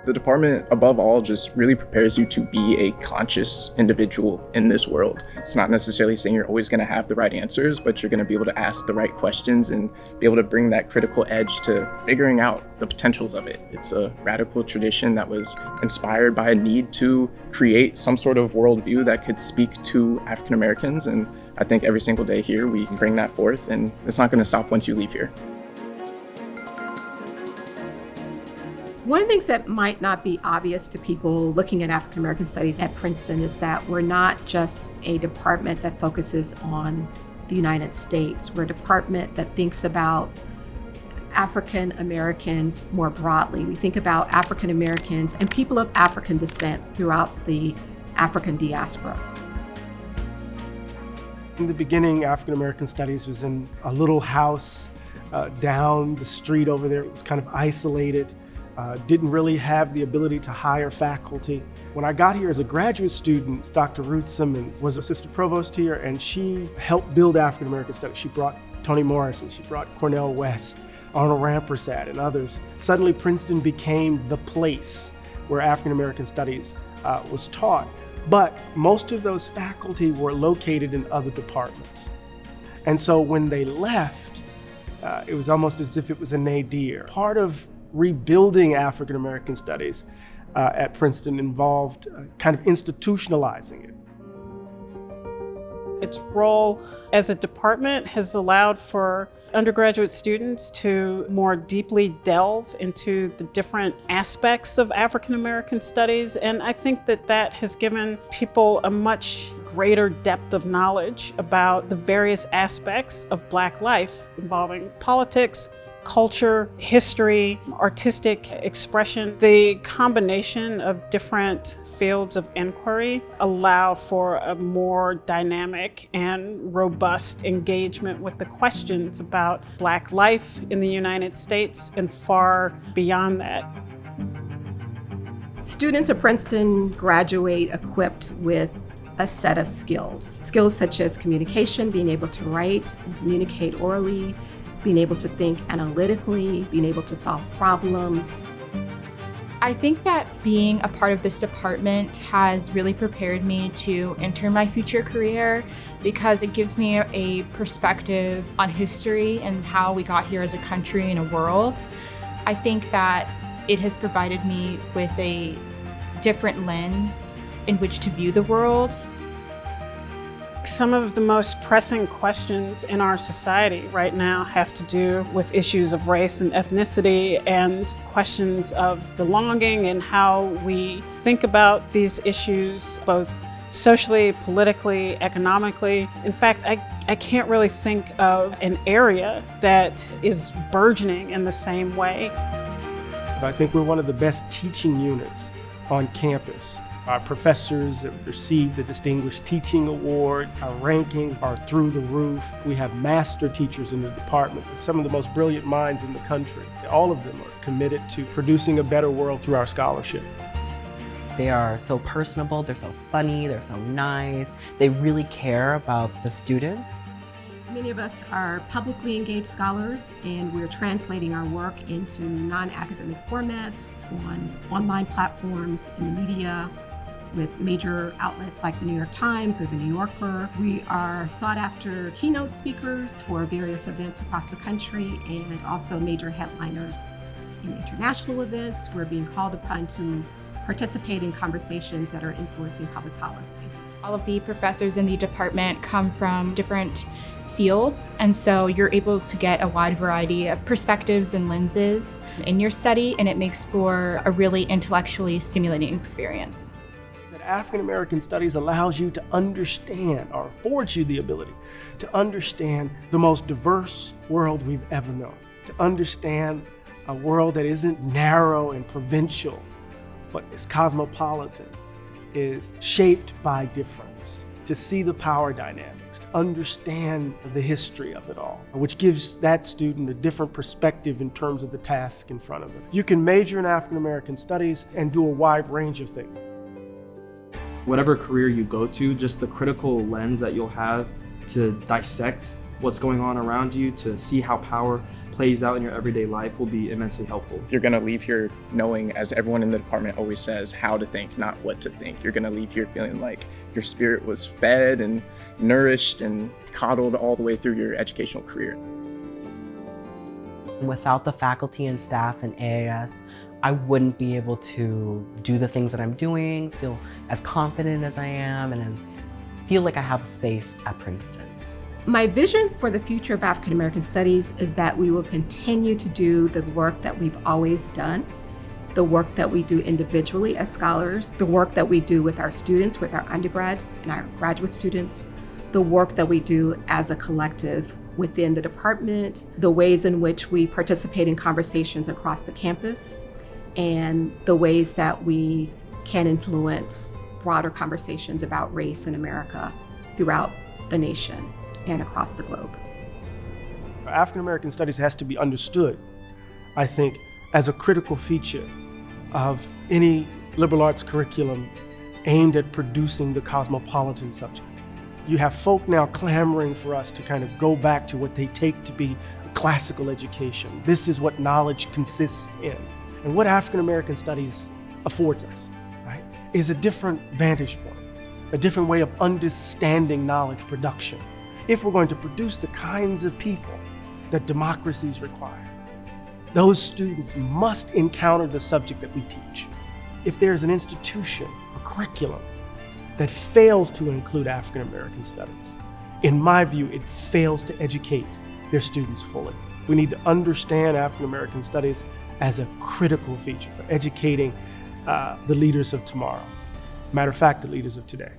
The department, above all, just really prepares you to be a conscious individual in this world. It's not necessarily saying you're always going to have the right answers, but you're going to be able to ask the right questions and be able to bring that critical edge to figuring out the potentials of it. It's a radical tradition that was inspired by a need to create some sort of worldview that could speak to African Americans. And I think every single day here, we bring that forth, and it's not going to stop once you leave here. One of the things that might not be obvious to people looking at African American studies at Princeton is that we're not just a department that focuses on the United States. We're a department that thinks about African Americans more broadly. We think about African Americans and people of African descent throughout the African diaspora. In the beginning, African American studies was in a little house down the street over there. It was kind of isolated. Didn't really have the ability to hire faculty. When I got here as a graduate student, Dr. Ruth Simmons was assistant provost here, and she helped build African American studies. She brought Toni Morrison, she brought Cornel West, Arnold Rampersad, and others. Suddenly, Princeton became the place where African American studies was taught. But most of those faculty were located in other departments. And so when they left, it was almost as if it was a nadir. Part of rebuilding African American studies at Princeton involved kind of institutionalizing it. Its role as a department has allowed for undergraduate students to more deeply delve into the different aspects of African American studies. And I think that that has given people a much greater depth of knowledge about the various aspects of Black life involving politics, culture, history, artistic expression. The combination of different fields of inquiry allow for a more dynamic and robust engagement with the questions about Black life in the United States and far beyond that. Students at Princeton graduate equipped with a set of skills. Skills such as communication, being able to write and communicate orally, being able to think analytically, being able to solve problems. I think that being a part of this department has really prepared me to enter my future career because it gives me a perspective on history and how we got here as a country and a world. I think that it has provided me with a different lens in which to view the world. Some of the most pressing questions in our society right now have to do with issues of race and ethnicity and questions of belonging and how we think about these issues, both socially, politically, economically. In fact, I can't really think of an area that is burgeoning in the same way. I think we're one of the best teaching units on campus. Our professors have received the Distinguished Teaching Award. Our rankings are through the roof. We have master teachers in the department, some of the most brilliant minds in the country. All of them are committed to producing a better world through our scholarship. They are so personable, they're so funny, they're so nice. They really care about the students. Many of us are publicly engaged scholars, and we're translating our work into non-academic formats on online platforms, in the media, with major outlets like the New York Times or the New Yorker. We are sought after keynote speakers for various events across the country and also major headliners in international events. We're being called upon to participate in conversations that are influencing public policy. All of the professors in the department come from different fields, and so you're able to get a wide variety of perspectives and lenses in your study, and it makes for a really intellectually stimulating experience. African American studies allows you to understand, or affords you the ability to understand the most diverse world we've ever known, to understand a world that isn't narrow and provincial, but is cosmopolitan, is shaped by difference, to see the power dynamics, to understand the history of it all, which gives that student a different perspective in terms of the task in front of them. You can major in African American studies and do a wide range of things. Whatever career you go to, just the critical lens that you'll have to dissect what's going on around you, to see how power plays out in your everyday life will be immensely helpful. You're gonna leave here knowing, as everyone in the department always says, how to think, not what to think. You're gonna leave here feeling like your spirit was fed and nourished and coddled all the way through your educational career. Without the faculty and staff and AAS, I wouldn't be able to do the things that I'm doing, feel as confident as I am, and feel like I have a space at Princeton. My vision for the future of African American Studies is that we will continue to do the work that we've always done, the work that we do individually as scholars, the work that we do with our students, with our undergrads and our graduate students, the work that we do as a collective within the department, the ways in which we participate in conversations across the campus, and the ways that we can influence broader conversations about race in America throughout the nation and across the globe. African American Studies has to be understood, I think, as a critical feature of any liberal arts curriculum aimed at producing the cosmopolitan subject. You have folk now clamoring for us to kind of go back to what they take to be a classical education. This is what knowledge consists in. And what African American Studies affords us, right, is a different vantage point, a different way of understanding knowledge production. If we're going to produce the kinds of people that democracies require, those students must encounter the subject that we teach. If there's an institution, a curriculum, that fails to include African American Studies, in my view, it fails to educate their students fully. We need to understand African American Studies as a critical feature for educating the leaders of tomorrow. Matter of fact, the leaders of today.